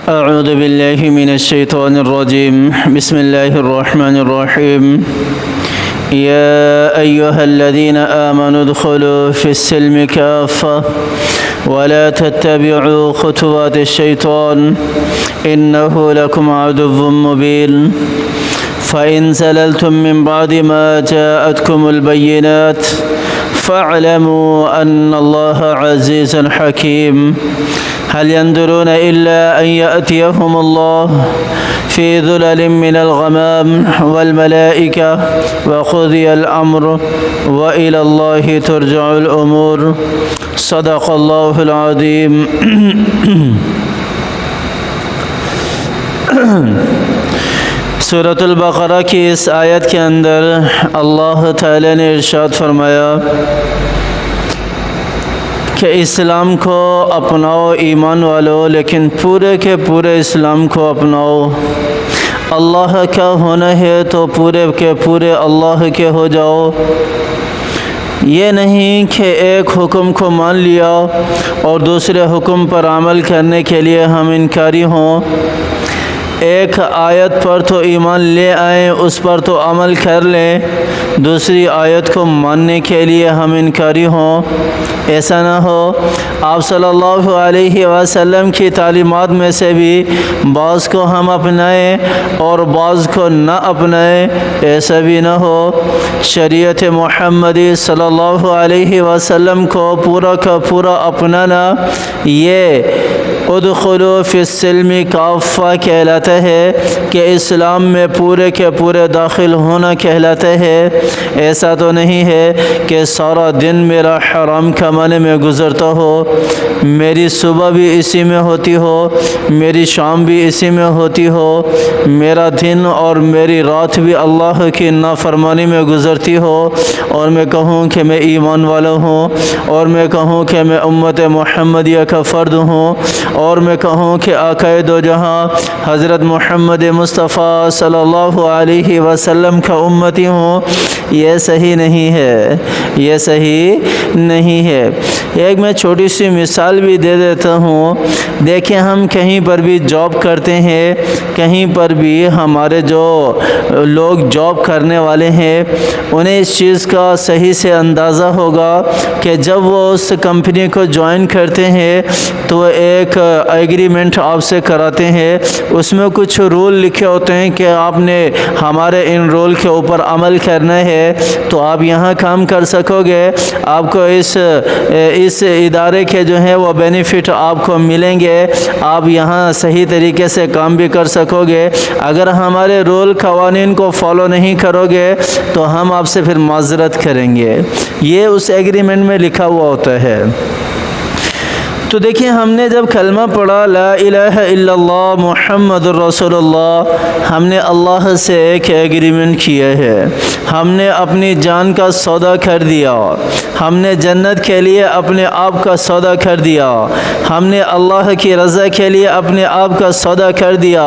أعوذ بالله من الشيطان الرجيم بسم الله الرحمن الرحيم يا أيها الذين آمنوا ادخلوا في السلم كافة ولا تتبعوا خطوات الشيطان إنه لكم عدو مبين فإن زللتم من بعد ما جاءتكم البينات فاعلموا أن الله عزيز حكيم هل ينظرون إلا أن يأتيهم الله في ظلل من الغمام والملائكة وقضي الأمر وإلى الله ترجع الأمور صدق الله العظيم. سورۃ البقرہ کی اس آیت کے اندر اللہ تعالی نے ارشاد فرمایا کہ اسلام کو اپناؤ ایمان والو، لیکن پورے کے پورے اسلام کو اپناؤ۔ اللہ کا ہونا ہے تو پورے کے پورے اللہ کے ہو جاؤ۔ یہ نہیں کہ ایک حکم کو مان لیا اور دوسرے حکم پر عمل کرنے کے لیے ہم انکاری ہوں، ایک آیت پر تو ایمان لے آئیں، اس پر تو عمل کر لیں، دوسری آیت کو ماننے کے لیے ہم انکاری ہوں۔ ایسا نہ ہو آپ صلی اللہ علیہ وسلم کی تعلیمات میں سے بھی بعض کو ہم اپنائیں اور بعض کو نہ اپنائیں، ایسا بھی نہ ہو۔ شریعت محمدی صلی اللہ علیہ وسلم کو پورا کا پورا اپنانا یہ ادخلوا فی السلم کافہ کہلاتا ہے کہ اسلام میں پورے کے پورے داخل ہونا کہلاتا ہے۔ ایسا تو نہیں ہے کہ سارا دن میرا حرام کمانے میں گزرتا ہو، میری صبح بھی اسی میں ہوتی ہو، میری شام بھی اسی میں ہوتی ہو، میرا دن اور میری رات بھی اللہ کی نافرمانی میں گزرتی ہو، اور میں کہوں کہ میں ایمان والا ہوں، اور میں کہوں کہ میں امت محمدیہ کا فرد ہوں، اور میں کہوں کہ آقا دو جہاں حضرت محمد مصطفیٰ صلی اللہ علیہ وسلم کا امتی ہوں، یہ صحیح نہیں ہے، یہ صحیح نہیں ہے۔ ایک میں چھوٹی سی مثال بھی دے دیتا ہوں۔ دیکھیں ہم کہیں پر بھی جاب کرتے ہیں، کہیں پر بھی ہمارے جو لوگ جاب کرنے والے ہیں انہیں اس چیز کا صحیح سے اندازہ ہوگا کہ جب وہ اس کمپنی کو جوائن کرتے ہیں تو ایک ایگریمنٹ آپ سے کراتے ہیں، اس میں کچھ رول لکھے ہوتے ہیں کہ آپ نے ہمارے ان رول کے اوپر عمل کرنا ہے تو آپ یہاں کام کر سکو گے، آپ کو اس ادارے کے جو ہیں وہ بینیفٹ آپ کو ملیں گے، آپ یہاں صحیح طریقے سے کام بھی کر سکو گے۔ اگر ہمارے رول قوانین کو فالو نہیں کرو گے تو ہم آپ سے پھر معذرت کریں گے، یہ اس ایگریمنٹ میں لکھا ہوا ہوتا ہے۔ تو دیکھیں ہم نے جب کلمہ پڑھا لا الہ الا اللہ محمد رسول اللہ، ہم نے اللہ سے ایک ایگریمنٹ کیا ہے، ہم نے اپنی جان کا سودا کر دیا، ہم نے جنت کے لیے اپنے آپ کا سودا کر دیا، ہم نے اللہ کی رضا کے لیے اپنے آپ کا سودا کر دیا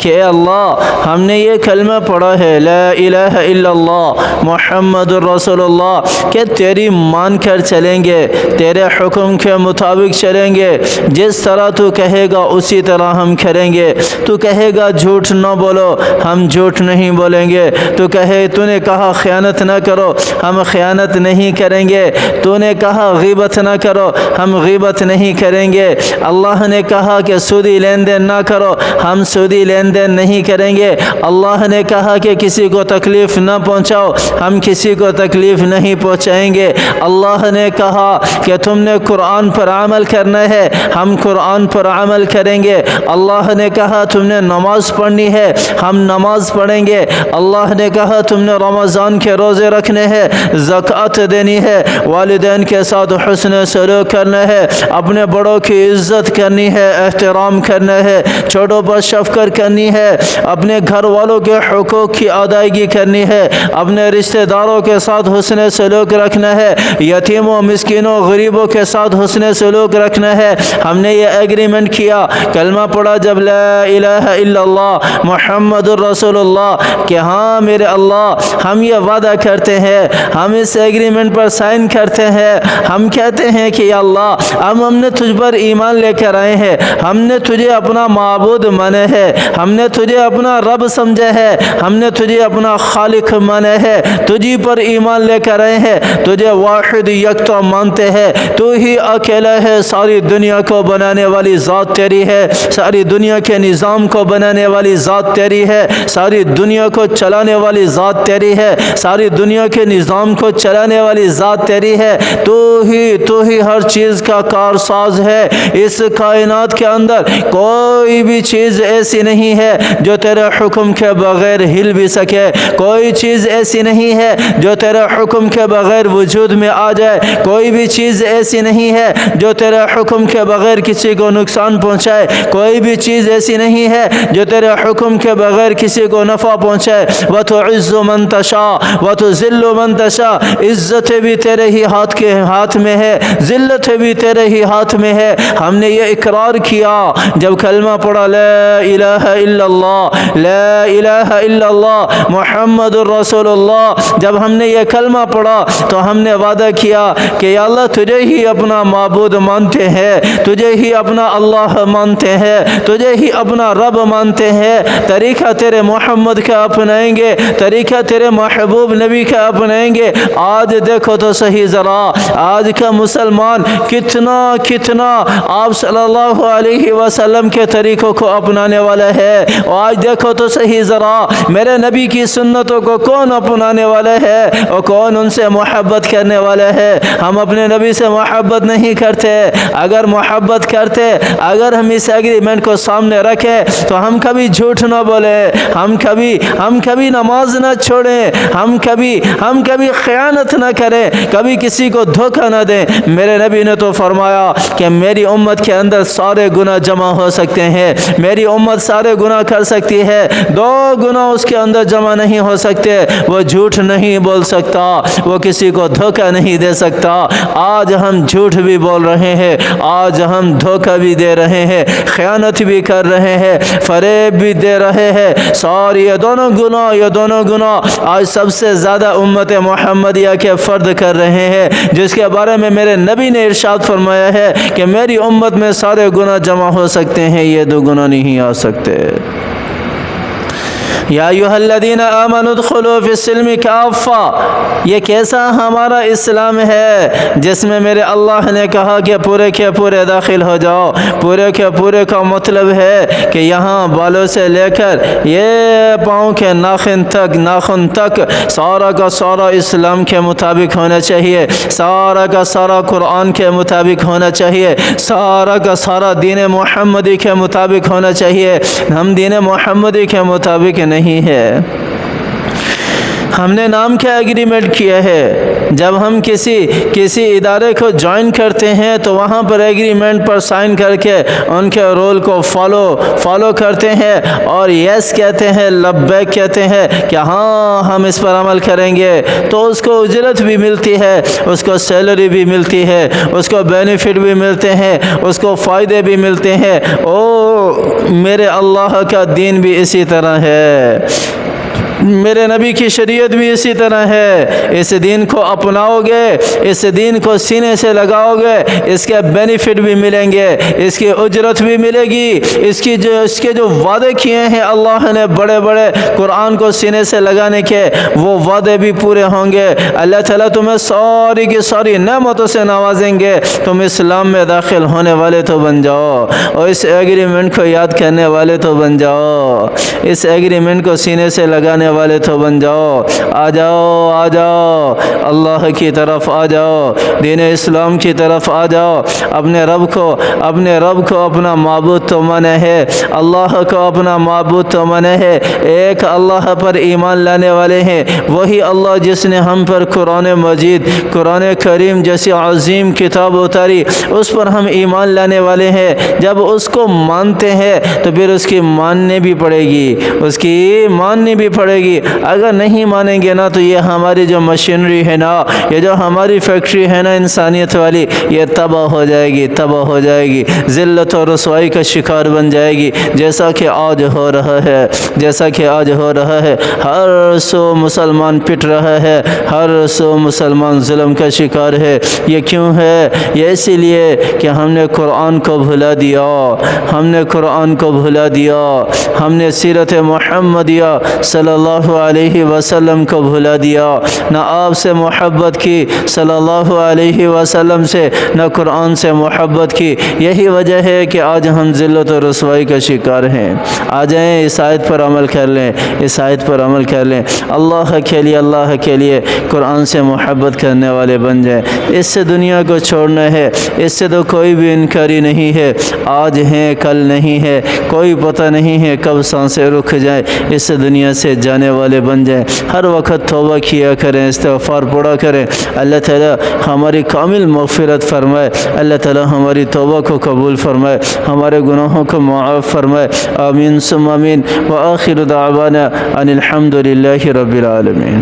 کہ اے اللہ ہم نے یہ کلمہ پڑھا ہے لا الہ الا اللہ محمد رسول اللہ کہ تیری مان کر چلیں گے، تیرے حکم کے مطابق چلیں گے، جس طرح تو کہے گا اسی طرح ہم کریں گے، تو کہے گا جھوٹ نہ بولو، ہم جھوٹ نہیں بولیں گے، تو نے کہا خیانت نہ کرو، ہم خیانت نہیں کریں گے، تو نے کہا غیبت نہ کرو، ہم غیبت نہیں کریں گے، اللہ نے کہا کہ سودی لین دین نہ کرو، ہم سودی لین دین نہیں کریں گے، اللہ نے کہا کہ کسی کو تکلیف نہ پہنچاؤ، ہم کسی کو تکلیف نہیں پہنچائیں گے، اللہ نے کہا کہ تم نے قرآن پر عمل کرنا ہے، ہم قرآن پر عمل کریں گے، اللہ نے کہا تم نے نماز پڑھنی ہے، ہم نماز پڑھیں گے، اللہ نے کہا تم نے رمضان کے روزے رکھنے ہیں، زکوٰۃ دینی ہے، والدین کے ساتھ حسن سلوک کرنا ہے، اپنے بڑوں کی عزت کرنی ہے، احترام کرنا ہے، چھوٹوں پر شفقت کرنی ہے، اپنے گھر والوں کے حقوق کی ادائیگی کرنی ہے، اپنے رشتہ داروں کے ساتھ حسن سلوک رکھنا ہے، یتیموں مسکینوں غریبوں کے ساتھ حسن سلوک رکھنا رکھنا ہے. ہم نے یہ ایگریمنٹ کیا, کلمہ پڑھا جب لا الہ الا اللہ محمد الرسول اللہ کہ ہاں میرے اللہ ہم یہ وعدہ کرتے ہیں, ہم اس ایگریمنٹ پر سائن کرتے ہیں, ہم کہتے ہیں کہ یا اللہ اب ہم نے تجھ پر ایمان لے کر آئے ہیں, ہم نے تجھے اپنا معبود مانا ہے, ہم نے تجھے اپنا رب سمجھا ہے, ہم نے تجھے اپنا خالق مانا ہے, تجھی پر ایمان لے کر آئے ہیں, تجھے واحد یکتا مانتے ہیں, تو ہی اکیلا ہے, ساری دنیا کو بنانے والی ذات تیری ہے, ساری دنیا کے نظام کو بنانے والی ذات تیری ہے, ساری دنیا کو چلانے والی ذات تیری ہے, ساری دنیا کے نظام کو چلانے والی ذات تیری ہے, تو ہی ہر چیز کا کارساز ہے. اس کائنات کے اندر کوئی بھی چیز ایسی نہیں ہے جو تیرے حکم کے بغیر ہل بھی سکے, کوئی چیز ایسی نہیں ہے جو تیرے حکم کے بغیر وجود میں آ جائے, کوئی بھی چیز ایسی نہیں ہے جو تیرے حکم کے بغیر کسی کو نقصان پہنچائے, کوئی بھی چیز ایسی نہیں ہے جو تیرے حکم کے بغیر کسی کو نفع پہنچائے. وَتُعِزُّ مَن تَشَاءُ وَتُذِلُّ مَن تَشَاءُ, عزت بھی تیرے ہی ہاتھ میں ہے, ذلت بھی تیرے ہی ہاتھ میں ہے. ہم نے یہ اقرار کیا جب کلمہ پڑھا لا الہ الا اللہ, لا الہ الا اللہ محمد الرسول اللہ, جب ہم نے یہ کلمہ پڑھا تو ہم نے وعدہ کیا کہ یا اللہ تجھے ہی اپنا معبود مانتے ہیں, تجھے ہی اپنا اللہ مانتے ہیں, تجھے ہی اپنا رب مانتے ہیں, طریقہ تیرے محمد کا اپنائیں گے, طریقہ تیرے محبوب نبی کا اپنائیں گے. آج دیکھو تو صحیح ذرا آج کا مسلمان کتنا آپ صلی اللہ علیہ وسلم کے طریقوں کو اپنانے والا ہے. آج دیکھو تو صحیح ذرا میرے نبی کی سنتوں کو کون اپنانے والا ہے اور کون ان سے محبت کرنے والا ہے. ہم اپنے نبی سے محبت نہیں کرتے. اگر محبت کرتے, اگر ہم اس ایگریمنٹ کو سامنے رکھیں تو ہم کبھی جھوٹ نہ بولے, ہم کبھی نماز نہ چھوڑیں, ہم کبھی خیانت نہ کریں, کبھی کسی کو دھوکہ نہ دیں. میرے نبی نے تو فرمایا کہ میری امت کے اندر سارے گناہ جمع ہو سکتے ہیں, میری امت سارے گناہ کر سکتی ہے, 2 گناہ اس کے اندر جمع نہیں ہو سکتے. وہ جھوٹ نہیں بول سکتا, وہ کسی کو دھوکہ نہیں دے سکتا. آج ہم جھوٹ بھی بول رہے ہیں, آج ہم دھوکہ بھی دے رہے ہیں, خیانت بھی کر رہے ہیں, فریب بھی دے رہے ہیں. ساری یہ دونوں گناہ آج سب سے زیادہ امت محمدیہ کے فرد کر رہے ہیں, جس کے بارے میں میرے نبی نے ارشاد فرمایا ہے کہ میری امت میں سارے گناہ جمع ہو سکتے ہیں, یہ 2 گناہ نہیں آ سکتے. یا ایھا الذین آمنوا ادخلوا فی السلم کافہ, یہ کیسا ہمارا اسلام ہے جس میں میرے اللہ نے کہا کہ پورے کے پورے داخل ہو جاؤ. پورے کے پورے کا مطلب ہے کہ یہاں بالوں سے لے کر یہ پاؤں کے ناخن تک سارا کا سارا اسلام کے مطابق ہونا چاہیے, سارا کا سارا قرآن کے مطابق ہونا چاہیے, سارا کا سارا دین محمدی کے مطابق ہونا چاہیے. ہم دین محمدی کے مطابق نہیں ہے. ہم نے نام کا ایگریمنٹ کیا ہے. جب ہم کسی ادارے کو جوائن کرتے ہیں تو وہاں پر ایگریمنٹ پر سائن کر کے ان کے رول کو فالو کرتے ہیں اور یس کہتے ہیں, لبیک کہتے ہیں کہ ہاں ہم اس پر عمل کریں گے, تو اس کو اجرت بھی ملتی ہے, اس کو سیلری بھی ملتی ہے, اس کو بینیفٹ بھی ملتے ہیں, اس کو فائدے بھی ملتے ہیں. میرے اللہ کا دین بھی اسی طرح ہے, میرے نبی کی شریعت بھی اسی طرح ہے. اس دین کو اپناؤ گے, اس دین کو سینے سے لگاؤ گے, اس کے بینیفٹ بھی ملیں گے, اس کی اجرت بھی ملے گی. اس کے جو وعدے کیے ہیں اللہ نے بڑے بڑے قرآن کو سینے سے لگانے کے, وہ وعدے بھی پورے ہوں گے. اللہ تعالیٰ تمہیں ساری کی ساری نعمتوں سے نوازیں گے. تم اسلام میں داخل ہونے والے تو بن جاؤ, اور اس ایگریمنٹ کو یاد کرنے والے تو بن جاؤ, اس ایگریمنٹ کو سینے سے لگانے والے تو بن جاؤ. آ جاؤ اللہ کی طرف آ جاؤ, دین اسلام کی طرف آ جاؤ. اپنے رب کو اپنا معبود تو مانا ہے, اللہ کو اپنا معبود تو مانا ہے. ایک اللہ پر ایمان لانے والے ہیں, وہی اللہ جس نے ہم پر قرآن مجید, قرآن کریم جیسی عظیم کتاب اتاری, اس پر ہم ایمان لانے والے ہیں. جب اس کو مانتے ہیں تو پھر اس کی ماننی بھی پڑے گی, گی. اگر نہیں مانیں گے نا تو یہ ہماری جو مشینری ہے نا، یہ جو ہماری فیکٹری ہے نا انسانیت والی، یہ تباہ ہو جائے گی، تباہ ہو جائے گی، ذلت اور رسوائی کا شکار بن جائے گی، جیسا کہ آج ہو رہا ہے، جیسا کہ آج ہو رہا ہے. ہر سو مسلمان پٹ رہا ہے، ہر سو مسلمان ظلم کا شکار ہے. یہ کیوں ہے؟ یہ اسی لیے کہ ہم نے قرآن کو بھلا دیا، ہم نے قرآن کو بھلا دیا، ہم نے سیرت محمدیہ صلی اللہ علیہ وسلم کو بھلا دیا. نہ آپ سے محبت کی صلی اللہ علیہ وسلم سے، نہ قرآن سے محبت کی. یہی وجہ ہے کہ آج ہم ذلت و رسوائی کا شکار ہیں. آ جائیں اس آیت پر عمل کر لیں، اس آیت پر عمل کر لیں. اللہ کے لیے، اللہ کے لیے قرآن سے محبت کرنے والے بن جائیں. اس سے دنیا کو چھوڑنا ہے، اس سے تو کوئی بھی انکاری نہیں ہے. آج ہیں کل نہیں ہے، کوئی پتہ نہیں ہے کب سانسیں رک جائیں. اس سے دنیا سے جانے والے بن جائیں. ہر وقت توبہ کیا کریں، استغفار پڑھا کریں. اللہ تعالیٰ ہماری کامل مغفرت فرمائے، اللہ تعالیٰ ہماری توبہ کو قبول فرمائے، ہمارے گناہوں کو معاف فرمائے. آمین ثم آمین. وآخر دعوانا ان الحمد للہ رب العالمین.